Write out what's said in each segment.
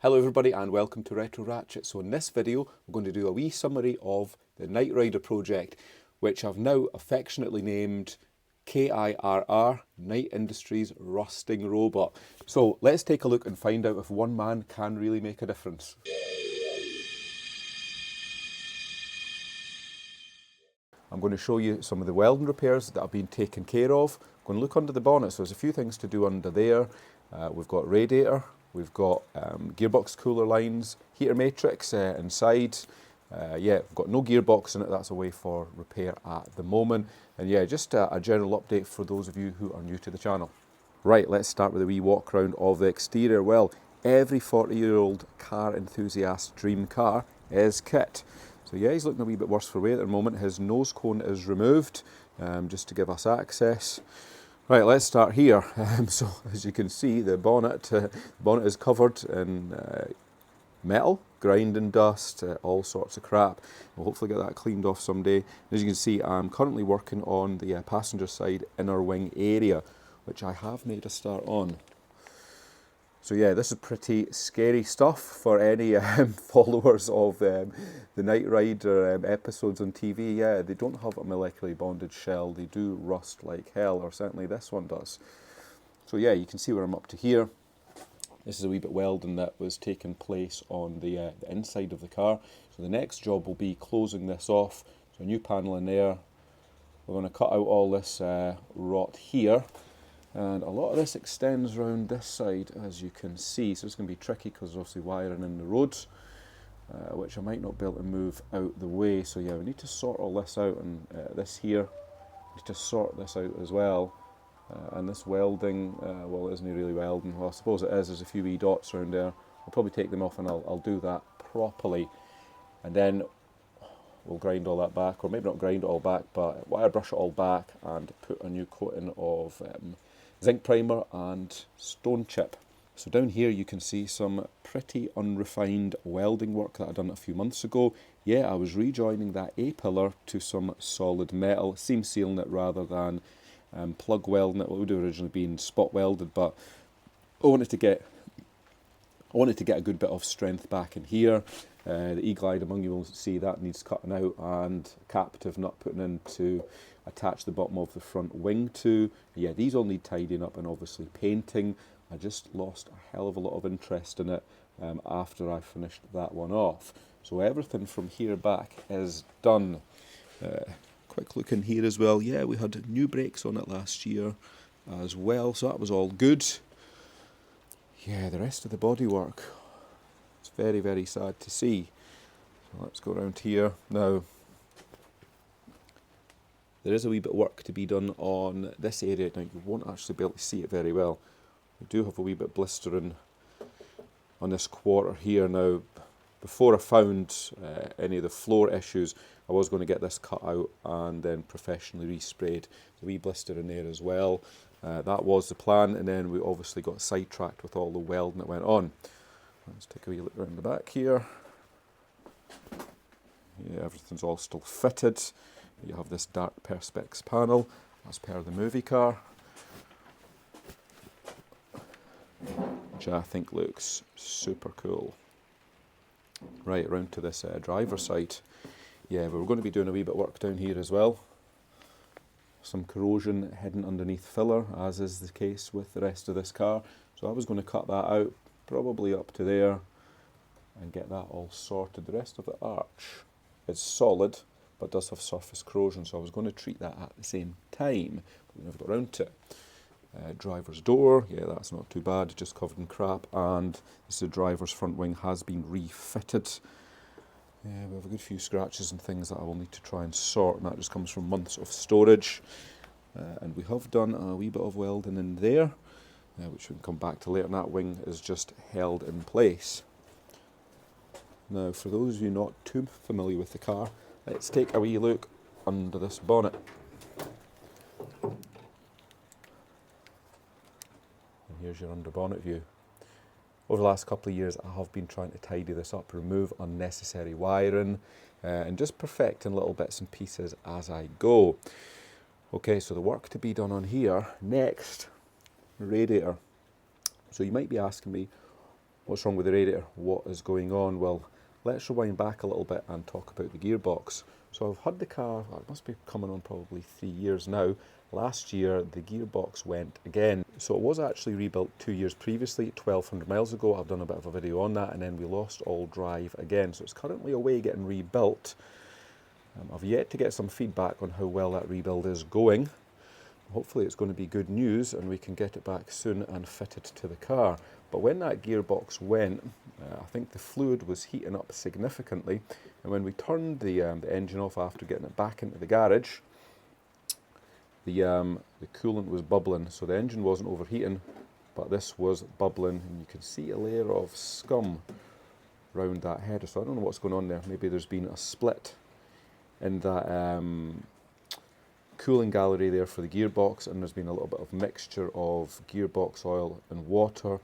Hello everybody and welcome to Retro Ratchet. So in this video we're going to do a wee summary of the Knight Rider project, which I've now affectionately named KIRR, Knight Industries Rusting Robot. So let's take a look and find out if one man can really make a difference. I'm going to show you some of the welding repairs that have been taken care of. I'm going to look under the bonnet, so there's a few things to do under there. We've got radiator, we've got gearbox cooler lines, heater matrix inside. We've got no gearbox in it, that's away for repair at the moment. And yeah, just a general update for those of you who are new to the channel. Right, let's start with a wee walk around of the exterior. Well, every 40-year-old car enthusiast dream car is Kitt. So yeah, he's looking a wee bit worse for wear at the moment. His nose cone is removed, just to give us access. Right, let's start here. So as you can see, the bonnet is covered in metal, grinding dust, all sorts of crap. We'll hopefully get that cleaned off someday. As you can see, I'm currently working on the passenger side inner wing area, which I have made a start on. So yeah, this is pretty scary stuff for any followers of the Knight Rider episodes on TV. Yeah, they don't have a molecularly bonded shell. They do rust like hell, or certainly this one does. So yeah, you can see where I'm up to here. This is a wee bit welding that was taking place on the inside of the car. So the next job will be closing this off. So a new panel in there. We're going to cut out all this rot here. And a lot of this extends around this side, as you can see. So it's going to be tricky because there's obviously wiring in the roads, which I might not be able to move out the way. So yeah, we need to sort all this out, and this here, we need to sort this out as well. And this welding, well, isn't really welding. Well, I suppose it is. There's a few wee dots around there. I'll probably take them off and I'll do that properly. And then we'll grind all that back, or maybe not grind it all back, but wire brush it all back and put a new coating of zinc primer and stone chip. So down here you can see some pretty unrefined welding work that I'd done a few months ago. Yeah, I was rejoining that A-pillar to some solid metal, seam sealing it rather than plug welding it. It would have originally been spot welded, but I wanted to get a good bit of strength back in here. The E-glide among you will see that needs cutting out, and captive nut putting in to attach the bottom of the front wing to. Yeah, these all need tidying up and obviously painting. I just lost a hell of a lot of interest in it after I finished that one off. So everything from here back is done. Quick look in here as well. Yeah, we had new brakes on it last year as well, so that was all good. Yeah, the rest of the bodywork, it's very, very sad to see. So let's go around here. Now, there is a wee bit of work to be done on this area. Now, you won't actually be able to see it very well. We do have a wee bit blistering on this quarter here. Now, before I found any of the floor issues, I was going to get this cut out and then professionally resprayed. The wee blister in there as well. That was the plan, and then we obviously got sidetracked with all the welding that went on. Let's take a wee look around the back here. Yeah, everything's all still fitted. You have this dark perspex panel, as per the movie car, which I think looks super cool. Right, around to this driver's side. Yeah, we're going to be doing a wee bit of work down here as well. Some corrosion hidden underneath filler, as is the case with the rest of this car. So I was going to cut that out, probably up to there, and get that all sorted. The rest of the arch is solid, but does have surface corrosion, so I was going to treat that at the same time, but we never got around to it. Driver's door, yeah, that's not too bad, just covered in crap, and this is the driver's front wing has been refitted. Yeah, we have a good few scratches and things that I will need to try and sort, and that just comes from months of storage. And we have done a wee bit of welding in there, which we can come back to later, and that wing is just held in place. Now, for those of you not too familiar with the car, let's take a wee look under this bonnet. And here's your under bonnet view. Over the last couple of years, I have been trying to tidy this up, remove unnecessary wiring, and just perfecting little bits and pieces as I go. Okay, so the work to be done on here. Next, radiator. So you might be asking me, What's wrong with the radiator? What is going on? Well, let's rewind back a little bit and talk about the gearbox. So I've had the car, it must be coming on probably 3 years now. Last year the gearbox went again. So it was actually rebuilt 2 years previously, 1,200 miles ago. I've done a bit of a video on that, and then we lost all drive again. So it's currently away getting rebuilt. I've yet to get some feedback on how well that rebuild is going. Hopefully it's going to be good news and we can get it back soon and fit it to the car. But when that gearbox went, I think the fluid was heating up significantly, and when we turned the engine off after getting it back into the garage, the coolant was bubbling. So the engine wasn't overheating, but this was bubbling, and you can see a layer of scum around that header. So I don't know what's going on there. Maybe there's been a split in that cooling gallery there for the gearbox, and there's been a little bit of mixture of gearbox oil and water.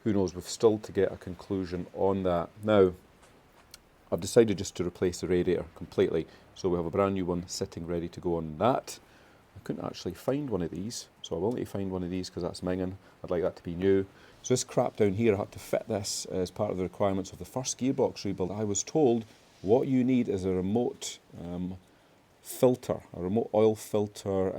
Who knows, we've still to get a conclusion on that. Now, I've decided just to replace the radiator completely. So we have a brand new one sitting ready to go on that. I couldn't actually find one of these, so I will need to find one of these because that's minging. I'd like that to be new. So this crap down here, I had to fit this as part of the requirements of the first gearbox rebuild. I was told what you need is a remote filter, a remote oil filter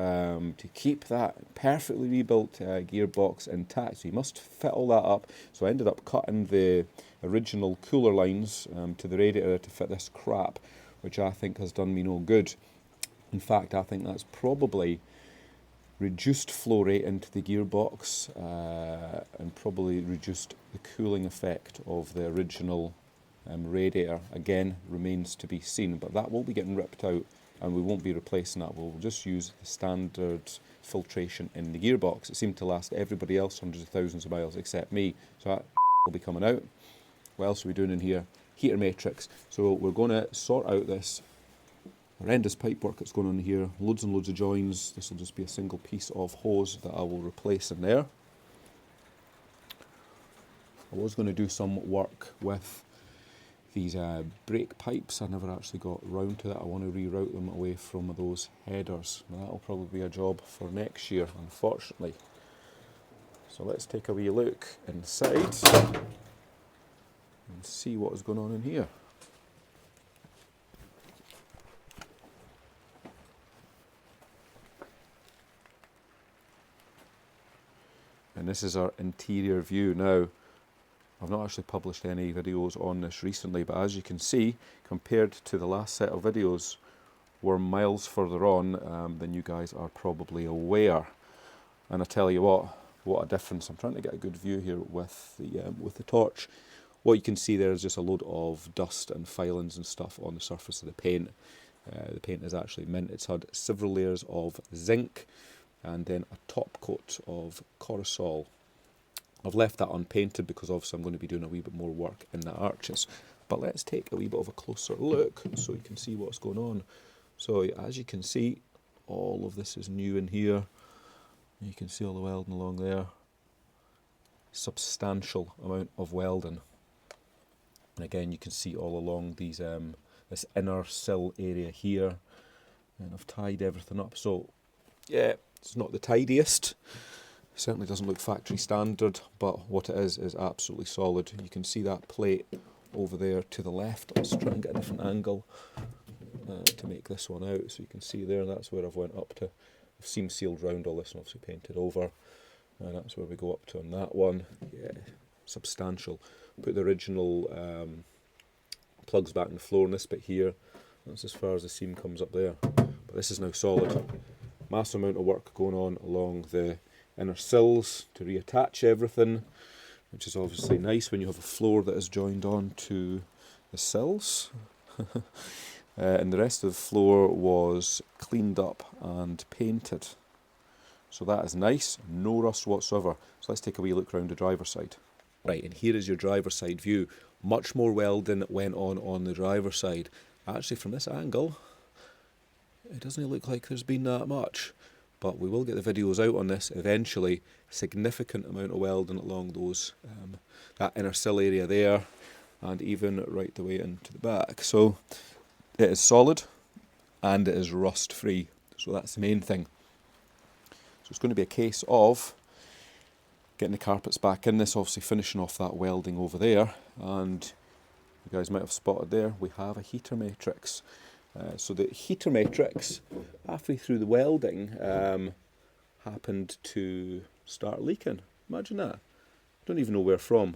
to keep that perfectly rebuilt gearbox intact. So you must fit all that up. So I ended up cutting the original cooler lines to the radiator to fit this crap, which I think has done me no good. In fact, I think that's probably reduced flow rate into the gearbox and probably reduced the cooling effect of the original radiator. Again, remains to be seen, but that will be getting ripped out and we won't be replacing that. We'll just use the standard filtration in the gearbox. It seemed to last everybody else hundreds of thousands of miles except me, so that will be coming out. What else are we doing in here? Heater matrix. So we're going to sort out this horrendous pipework that's going on here. Loads and loads of joins. This will just be a single piece of hose that I will replace in there. I was going to do some work with these brake pipes. I never actually got round to that. I want to reroute them away from those headers. Now that'll probably be a job for next year, unfortunately. So let's take a wee look inside and see what is going on in here. And this is our interior view. Now, I've not actually published any videos on this recently, but as you can see, compared to the last set of videos, we're miles further on than you guys are probably aware. And I tell you what a difference. I'm trying to get a good view here with the torch. What you can see there is just a load of dust and filings and stuff on the surface of the paint. The paint is actually mint. It's had several layers of zinc and then a top coat of Corosol. I've left that unpainted because obviously I'm going to be doing a wee bit more work in the arches. But let's take a wee bit of a closer look so you can see what's going on. So as you can see, all of this is new in here. You can see all the welding along there. Substantial amount of welding. And again, you can see all along these this inner sill area here. And I've tied everything up. So yeah, it's not the tidiest. Certainly doesn't look factory standard, but what it is absolutely solid. You can see that plate over there to the left. Let's try and get a different angle to make this one out. So you can see there, that's where I've went up to. I've seam sealed round all this and obviously painted over. And that's where we go up to on that one. Yeah, substantial. Put the original plugs back in the floor in this bit here. That's as far as the seam comes up there. But this is now solid. Massive amount of work going on along the inner sills to reattach everything, which is obviously nice when you have a floor that is joined on to the sills. And the rest of the floor was cleaned up and painted. So that is nice, no rust whatsoever. So let's take a wee look around the driver's side. Right, and here is your driver's side view. Much more welding went on the driver's side. Actually, from this angle, it doesn't look like there's been that much. But we will get the videos out on this eventually. Significant amount of welding along those that inner sill area there, and even right the way into the back. So it is solid and it is rust free. So that's the main thing. So it's going to be a case of getting the carpets back in this, obviously finishing off that welding over there, and you guys might have spotted there, we have a heater matrix. So the heater matrix, halfway through the welding, happened to start leaking. Imagine that. I don't even know where from,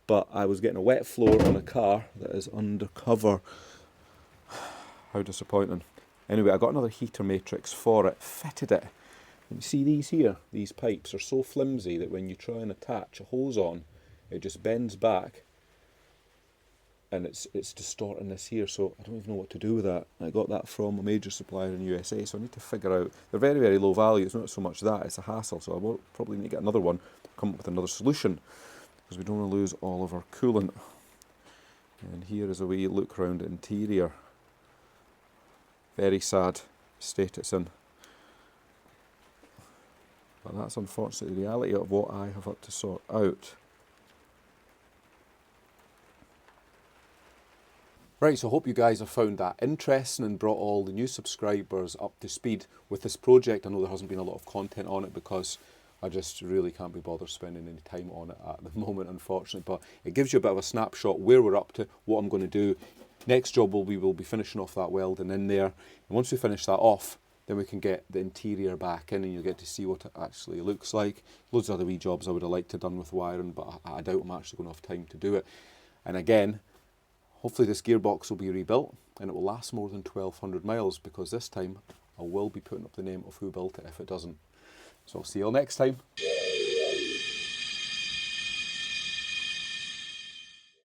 but I was getting a wet floor on a car that is undercover. How disappointing. Anyway, I got another heater matrix for it, fitted it. And you see these here, these pipes are so flimsy that when you try and attach a hose on, it just bends back, and it's distorting this here, so I don't even know what to do with that. I got that from a major supplier in the USA, so I need to figure out, they're very, very low value, it's not so much that, it's a hassle, so I will probably need to get another one, come up with another solution, because we don't want to lose all of our coolant. And here is a wee look around the interior. Very sad state it's in. But that's unfortunately the reality of what I have had to sort out. Right, so I hope you guys have found that interesting and brought all the new subscribers up to speed with this project. I know there hasn't been a lot of content on it because I just really can't be bothered spending any time on it at the moment, unfortunately. But it gives you a bit of a snapshot where we're up to, what I'm going to do. Next job we will be finishing off that welding in there. And once we finish that off, then we can get the interior back in and you'll get to see what it actually looks like. Loads of other wee jobs I would have liked to have done with wiring, but I doubt I'm actually going to have time to do it. And again, hopefully this gearbox will be rebuilt and it will last more than 1,200 miles, because this time I will be putting up the name of who built it if it doesn't. So I'll see you all next time.